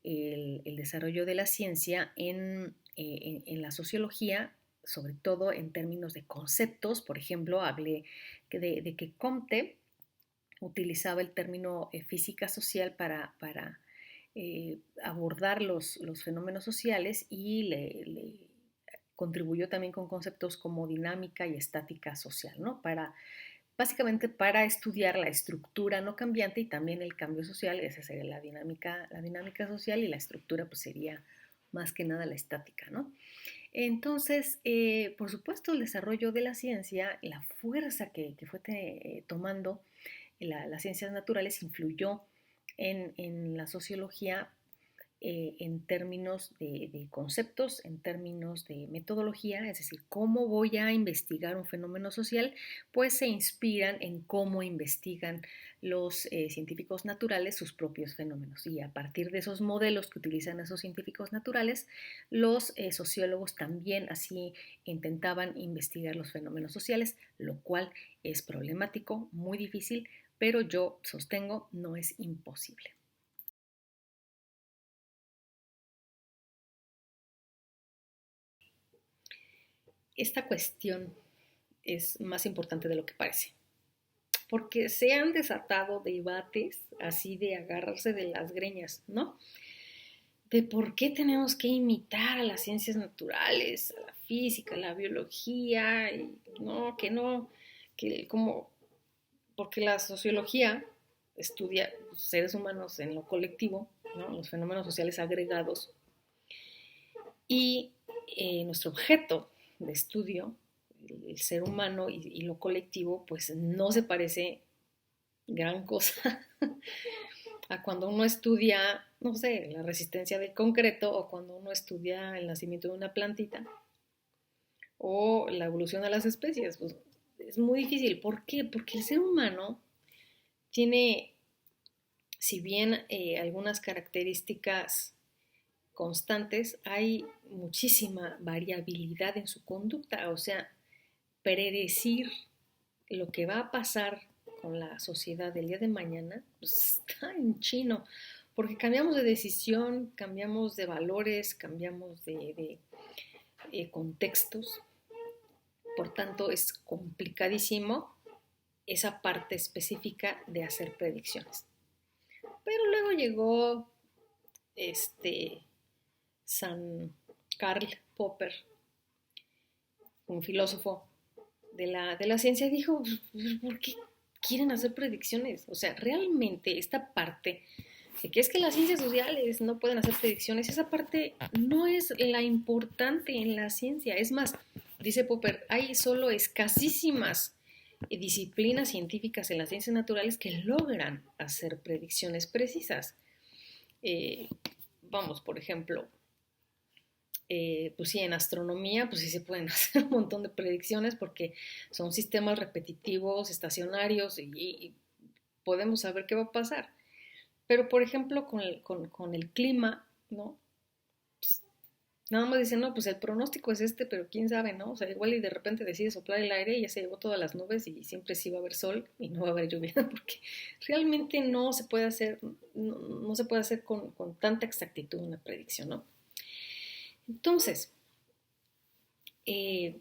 el desarrollo de la ciencia en la sociología, sobre todo en términos de conceptos. Por ejemplo, hablé de que Comte utilizaba el término física social para abordar los fenómenos sociales y le contribuyó también con conceptos como dinámica y estática social, ¿no? Básicamente para estudiar la estructura no cambiante y también el cambio social. Esa sería la dinámica social, y la estructura pues sería más que nada la estática, ¿no? Entonces, por supuesto, el desarrollo de la ciencia, la fuerza que fue tomando las ciencias naturales influyó en la sociología en términos de conceptos, en términos de metodología, es decir, cómo voy a investigar un fenómeno social, pues se inspiran en cómo investigan los científicos naturales sus propios fenómenos. Y a partir de esos modelos que utilizan esos científicos naturales, los sociólogos también así intentaban investigar los fenómenos sociales, lo cual es problemático, muy difícil, pero yo sostengo no es imposible. Esta cuestión es más importante de lo que parece, porque se han desatado debates así de agarrarse de las greñas, ¿no? De por qué tenemos que imitar a las ciencias naturales, a la física, a la biología, y no, que como, porque la sociología estudia seres humanos en lo colectivo, ¿no? Los fenómenos sociales agregados, y nuestro objeto de estudio, el ser humano y lo colectivo, pues no se parece gran cosa a cuando uno estudia, no sé, la resistencia del concreto o cuando uno estudia el nacimiento de una plantita o la evolución de las especies. Pues es muy difícil. ¿Por qué? Porque el ser humano tiene, si bien algunas características constantes, hay muchísima variabilidad en su conducta. O sea, predecir lo que va a pasar con la sociedad del día de mañana, pues está en chino, porque cambiamos de decisión, cambiamos de valores, cambiamos de contextos, por tanto es complicadísimo esa parte específica de hacer predicciones. Pero luego llegó este San Karl Popper, un filósofo de la ciencia, y dijo, ¿por qué quieren hacer predicciones? O sea, realmente esta parte de que es que las ciencias sociales no pueden hacer predicciones, esa parte no es la importante en la ciencia. Es más, dice Popper, hay solo escasísimas disciplinas científicas en las ciencias naturales que logran hacer predicciones precisas. Eh, Vamos, por ejemplo, pues sí, en astronomía, pues sí se pueden hacer un montón de predicciones porque son sistemas repetitivos, estacionarios y podemos saber qué va a pasar. Pero, por ejemplo, con el clima, ¿no? Pues, nada más dicen, no, pues el pronóstico es este, pero quién sabe, ¿no? O sea, igual y de repente decide soplar el aire y ya se llevó todas las nubes y siempre sí va a haber sol y no va a haber lluvia, porque realmente no se puede hacer, no se puede hacer con tanta exactitud una predicción, ¿no? Entonces, eh,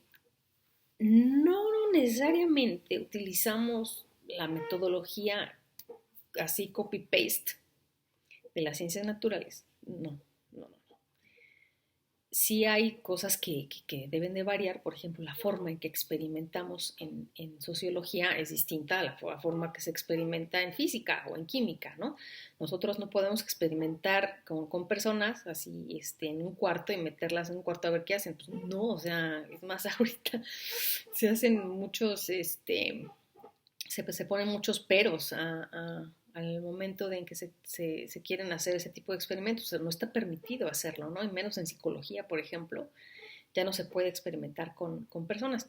no necesariamente utilizamos la metodología así copy-paste de las ciencias naturales. No. Sí hay cosas que deben de variar. Por ejemplo, la forma en que experimentamos en sociología es distinta a la forma que se experimenta en física o en química, ¿no? Nosotros no podemos experimentar con personas así en un cuarto y meterlas en un cuarto a ver qué hacen. Pues no, o sea, es más, ahorita se hacen muchos, se ponen muchos peros al momento de en que se quieren hacer ese tipo de experimentos. O sea, no está permitido hacerlo, ¿no? Y menos en psicología, por ejemplo, ya no se puede experimentar con personas.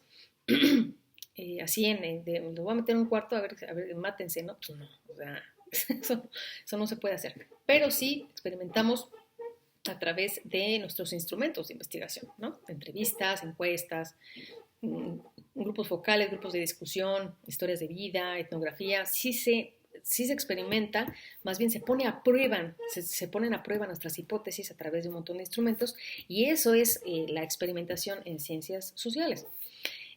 Así lo voy a meter en un cuarto a ver, mátense, ¿no? Pues no, o sea, eso no se puede hacer. Pero sí experimentamos a través de nuestros instrumentos de investigación, ¿no? Entrevistas, encuestas, grupos focales, grupos de discusión, historias de vida, etnografía, sí se experimenta, más bien se pone a prueba, se ponen a prueba nuestras hipótesis a través de un montón de instrumentos, y eso es la experimentación en ciencias sociales.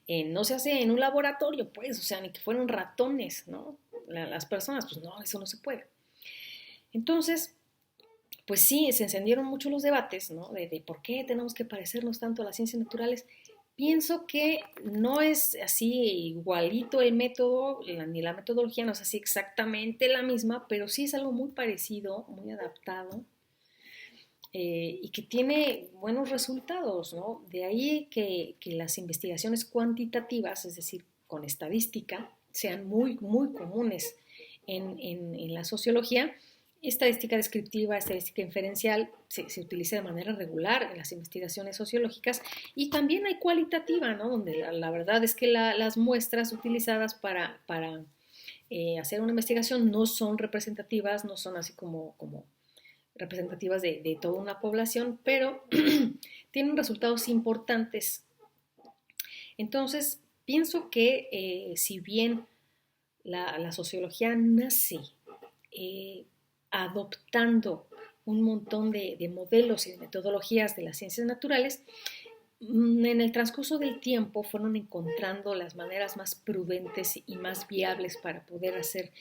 No se hace en un laboratorio, pues, o sea, ni que fueran ratones, ¿no? Las personas, pues no, eso no se puede. Entonces, pues sí, se encendieron mucho los debates, ¿no? De por qué tenemos que parecernos tanto a las ciencias naturales. Pienso que no es así igualito el método, ni la metodología no es así exactamente la misma, pero sí es algo muy parecido, muy adaptado, y que tiene buenos resultados, ¿no? De ahí que las investigaciones cuantitativas, es decir, con estadística, sean muy comunes en la sociología, Estadística descriptiva, estadística inferencial se utiliza de manera regular en las investigaciones sociológicas y también hay cualitativa, ¿no? Donde la verdad es que las muestras utilizadas para hacer una investigación no son representativas, no son así como representativas de toda una población, pero tienen resultados importantes. Entonces, pienso que si bien la sociología nace eh, adoptando un montón de modelos y de metodologías de las ciencias naturales, en el transcurso del tiempo fueron encontrando las maneras más prudentes y más viables para poder hacer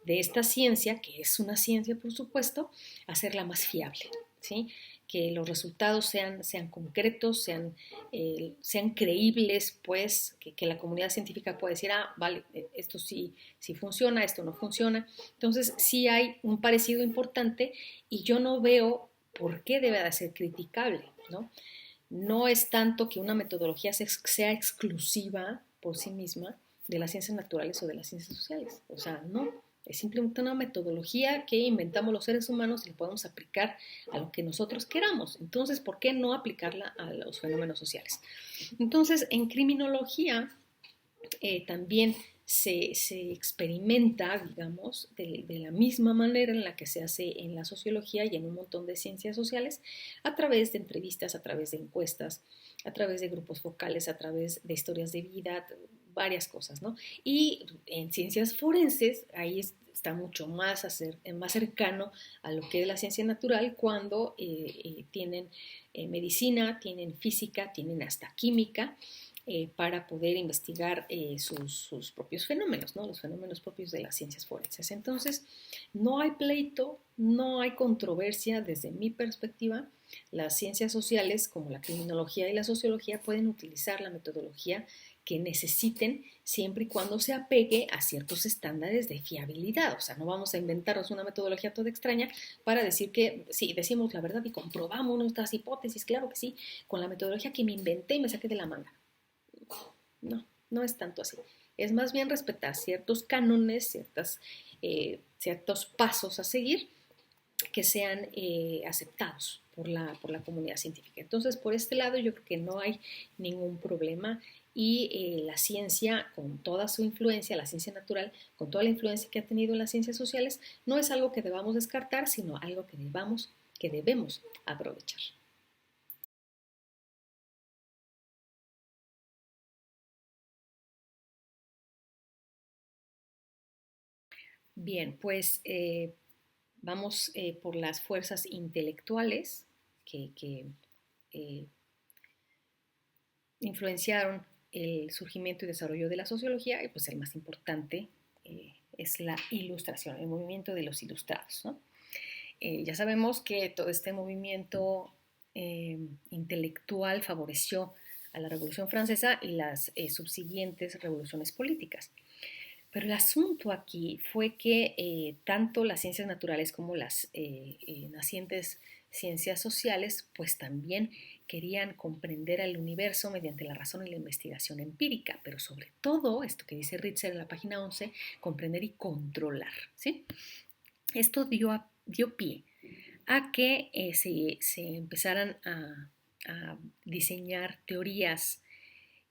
de esta ciencia, que es una ciencia por supuesto, hacerla más fiable, ¿sí? Que los resultados sean concretos, sean creíbles, pues, que la comunidad científica pueda decir, vale, esto sí funciona, esto no funciona. Entonces, sí hay un parecido importante y yo no veo por qué debe de ser criticable, ¿no? No es tanto que una metodología sea exclusiva por sí misma de las ciencias naturales o de las ciencias sociales. O sea, no. Es simplemente una metodología que inventamos los seres humanos y la podemos aplicar a lo que nosotros queramos. Entonces, ¿por qué no aplicarla a los fenómenos sociales? Entonces, en criminología también se experimenta, digamos, de la misma manera en la que se hace en la sociología y en un montón de ciencias sociales, a través de entrevistas, a través de encuestas, a través de grupos focales, a través de historias de vida, varias cosas, ¿no? Y en ciencias forenses, ahí está mucho más cercano a lo que es la ciencia natural cuando tienen medicina, tienen física, tienen hasta química, para poder investigar sus propios fenómenos, ¿no? Los fenómenos propios de las ciencias forenses. Entonces, no hay pleito, no hay controversia desde mi perspectiva. Las ciencias sociales, como la criminología y la sociología, pueden utilizar la metodología que necesiten siempre y cuando se apegue a ciertos estándares de fiabilidad. O sea, no vamos a inventarnos una metodología toda extraña para decir que sí, decimos la verdad y comprobamos nuestras hipótesis, claro que sí, con la metodología que me inventé y me saqué de la manga. No, no es tanto así. Es más bien respetar ciertos cánones, ciertos pasos a seguir que sean aceptados por la comunidad científica. Entonces, por este lado, yo creo que no hay ningún problema y la ciencia, con toda su influencia, la ciencia natural, con toda la influencia que ha tenido en las ciencias sociales, no es algo que debamos descartar, sino algo que debemos aprovechar. Bien, pues vamos por las fuerzas intelectuales que eh, influenciaron el surgimiento y desarrollo de la sociología, y pues el más importante es la ilustración, el movimiento de los ilustrados, ¿no? Ya sabemos que todo este movimiento intelectual favoreció a la Revolución Francesa y las subsiguientes revoluciones políticas. Pero el asunto aquí fue que tanto las ciencias naturales como las nacientes ciencias sociales, pues también querían comprender al universo mediante la razón y la investigación empírica, pero sobre todo, esto que dice Ritzer en la página 11, comprender y controlar, ¿sí? Esto dio pie a que se empezaran a diseñar teorías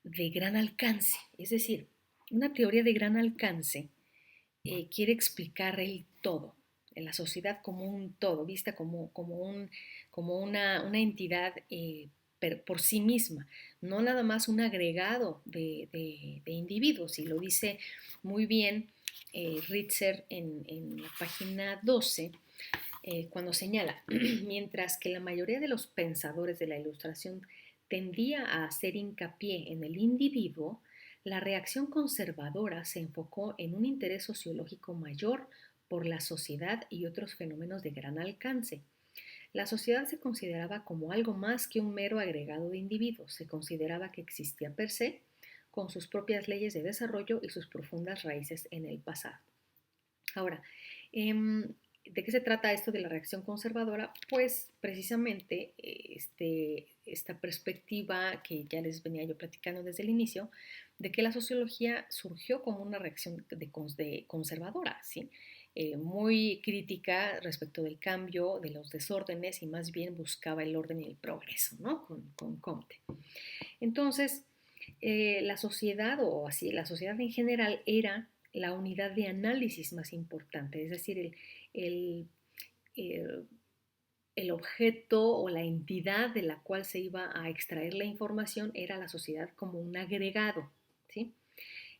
de gran alcance, es decir, una teoría de gran alcance quiere explicar el todo, en la sociedad como un todo, vista como una entidad por sí misma, no nada más un agregado de individuos, y lo dice muy bien Ritzer en la página 12, cuando señala, mientras que la mayoría de los pensadores de la Ilustración tendía a hacer hincapié en el individuo, la reacción conservadora se enfocó en un interés sociológico mayor por la sociedad y otros fenómenos de gran alcance. La sociedad se consideraba como algo más que un mero agregado de individuos, se consideraba que existía per se, con sus propias leyes de desarrollo y sus profundas raíces en el pasado. Ahora, ¿de qué se trata esto de la reacción conservadora? Pues precisamente esta perspectiva que ya les venía yo platicando desde el inicio, de que la sociología surgió como una reacción de conservadora, ¿sí? muy crítica respecto del cambio, de los desórdenes y más bien buscaba el orden y el progreso, ¿no? Con Comte. Entonces, la sociedad, o así, la sociedad en general era la unidad de análisis más importante, es decir, el, el, el objeto o la entidad de la cual se iba a extraer la información era la sociedad como un agregado, ¿sí?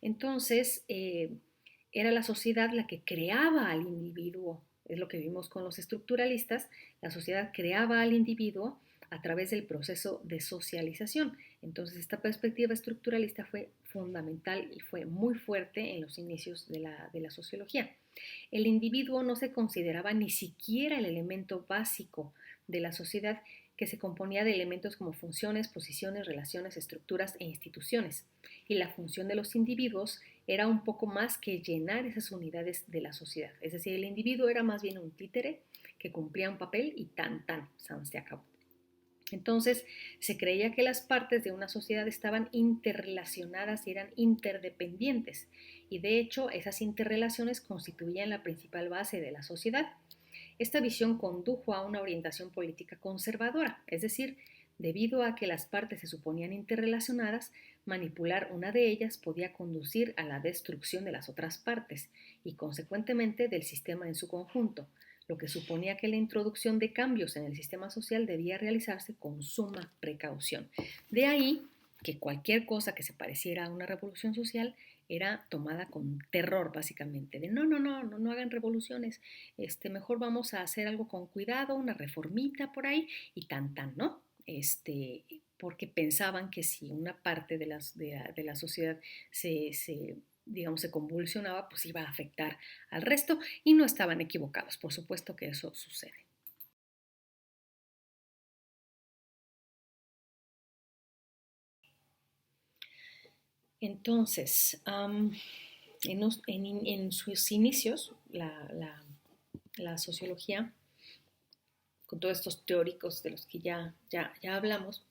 Entonces, era la sociedad la que creaba al individuo, es lo que vimos con los estructuralistas, la sociedad creaba al individuo a través del proceso de socialización. Entonces, esta perspectiva estructuralista fue fundamental y fue muy fuerte en los inicios de la sociología. El individuo no se consideraba ni siquiera el elemento básico de la sociedad, que se componía de elementos como funciones, posiciones, relaciones, estructuras e instituciones. Y la función de los individuos era un poco más que llenar esas unidades de la sociedad. Es decir, el individuo era más bien un títere que cumplía un papel y tan, se acabó. Entonces, se creía que las partes de una sociedad estaban interrelacionadas y eran interdependientes, y de hecho esas interrelaciones constituían la principal base de la sociedad. Esta visión condujo a una orientación política conservadora, es decir, debido a que las partes se suponían interrelacionadas, manipular una de ellas podía conducir a la destrucción de las otras partes y, consecuentemente, del sistema en su conjunto, lo que suponía que la introducción de cambios en el sistema social debía realizarse con suma precaución. De ahí que cualquier cosa que se pareciera a una revolución social era tomada con terror, básicamente, de no hagan revoluciones, mejor vamos a hacer algo con cuidado, una reformita por ahí y ¿no? Porque pensaban que si una parte de la sociedad digamos, se convulsionaba, pues iba a afectar al resto y no estaban equivocados, por supuesto que eso sucede. Entonces, en sus inicios, la sociología, con todos estos teóricos de los que ya hablamos,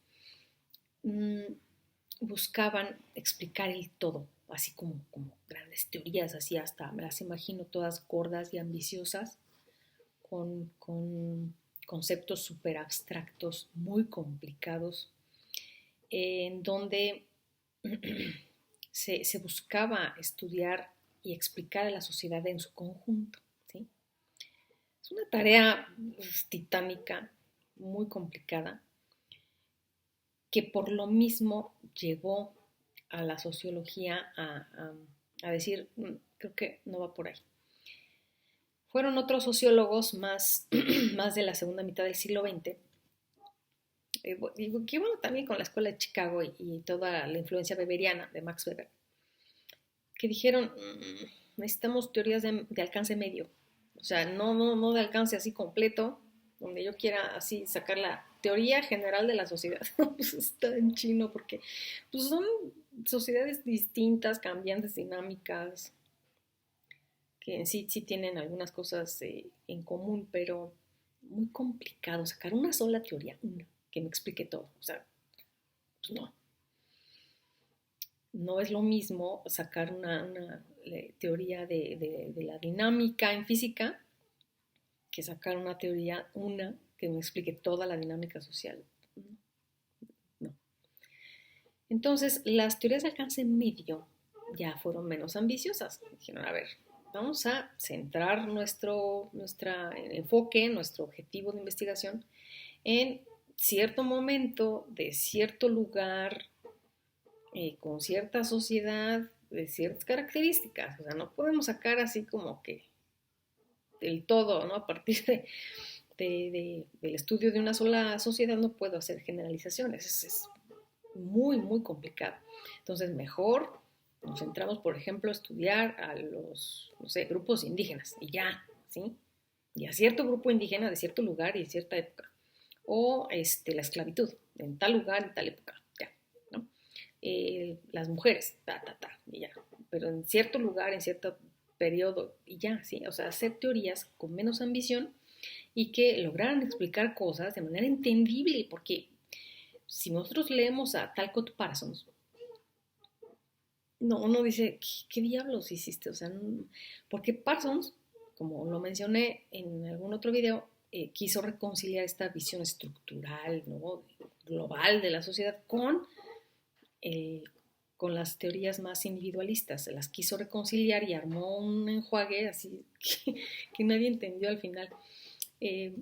buscaban explicar el todo, así como grandes teorías, así hasta me las imagino todas gordas y ambiciosas, con conceptos súper abstractos, muy complicados, en donde se buscaba estudiar y explicar a la sociedad en su conjunto, ¿sí? Es una tarea titánica, muy complicada, que por lo mismo llevó a la sociología a decir, creo que no va por ahí. Fueron otros sociólogos más, más de la segunda mitad del siglo XX, que bueno, también con la escuela de Chicago y toda la influencia weberiana de Max Weber, que dijeron, necesitamos teorías de alcance medio, o sea, no de alcance así completo, donde yo quiera así sacar la teoría general de la sociedad. Pues está en chino porque pues son sociedades distintas, cambiantes, dinámicas, que en sí tienen algunas cosas en común, pero muy complicado sacar una sola teoría, que me explique todo. O sea, pues no es lo mismo sacar una teoría de la dinámica en física que sacar una teoría, que me explique toda la dinámica social. No. Entonces, las teorías de alcance medio ya fueron menos ambiciosas. Dijeron, a ver, vamos a centrar nuestro enfoque, nuestro objetivo de investigación en cierto momento, de cierto lugar, con cierta sociedad, de ciertas características. O sea, no podemos sacar así como que del todo, ¿no? A partir del estudio de una sola sociedad no puedo hacer generalizaciones. Es muy, muy complicado. Entonces, mejor nos centramos, por ejemplo, a estudiar a los, no sé, grupos indígenas y ya, ¿sí? Y a cierto grupo indígena de cierto lugar y de cierta época. O la esclavitud, en tal lugar y tal época, ya, ¿no? Las mujeres, y ya. Pero en cierto lugar, en cierto periodo, y ya, ¿sí? O sea, hacer teorías con menos ambición y que lograran explicar cosas de manera entendible, porque si nosotros leemos a Talcott Parsons, uno dice, ¿qué diablos hiciste? O sea, porque Parsons, como lo mencioné en algún otro video, quiso reconciliar esta visión estructural, ¿no?, global de la sociedad eh, con las teorías más individualistas. Se las quiso reconciliar y armó un enjuague así que nadie entendió al final. Eh,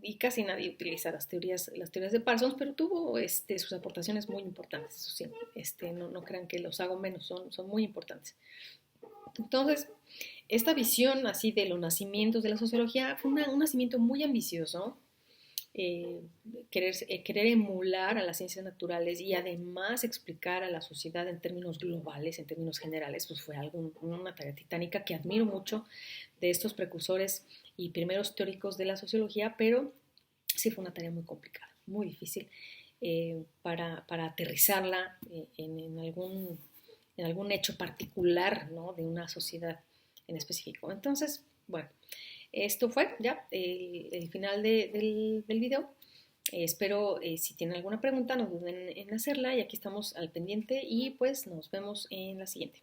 y casi nadie utiliza las teorías de Parsons, pero tuvo sus aportaciones muy importantes, eso sí, no crean que los hago menos, son muy importantes. Entonces, esta visión así de los nacimientos de la sociología fue un nacimiento muy ambicioso, eh, querer emular a las ciencias naturales y además explicar a la sociedad en términos globales, en términos generales, pues fue una tarea titánica que admiro mucho de estos precursores y primeros teóricos de la sociología, pero sí fue una tarea muy complicada, muy difícil para aterrizarla en algún hecho particular, ¿no?, de una sociedad en específico. Entonces, bueno, esto fue ya el final del video. Espero, si tienen alguna pregunta, no duden en hacerla y aquí estamos al pendiente y pues nos vemos en la siguiente.